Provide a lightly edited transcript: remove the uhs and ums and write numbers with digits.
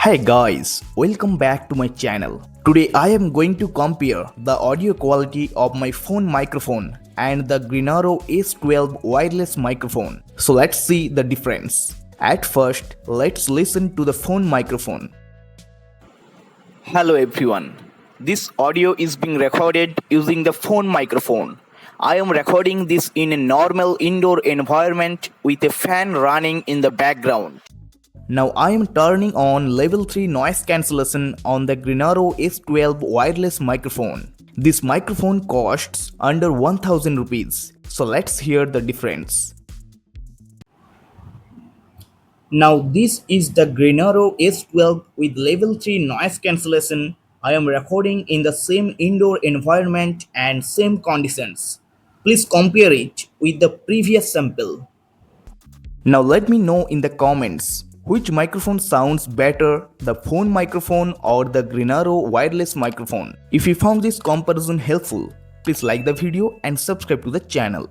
Hey guys, welcome back to my channel. Today I am going to compare the audio quality of my phone microphone and the Grenaro S12 wireless microphone. So let's see the difference. At first, let's listen to the phone microphone. Hello everyone. This audio is being recorded using the phone microphone. I am recording this in a normal indoor environment with a fan running in the background. Now I am turning on level 3 noise cancellation on the Grenaro S12 wireless microphone. This microphone costs under 1000 rupees. So let's hear the difference. Now this is the Grenaro S12 with level 3 noise cancellation. I am recording in the same indoor environment and same conditions. Please compare it with the previous sample. Now let me know in the comments which microphone sounds better, the phone microphone or the Grenaro wireless microphone. If you found this comparison helpful, please like the video and subscribe to the channel.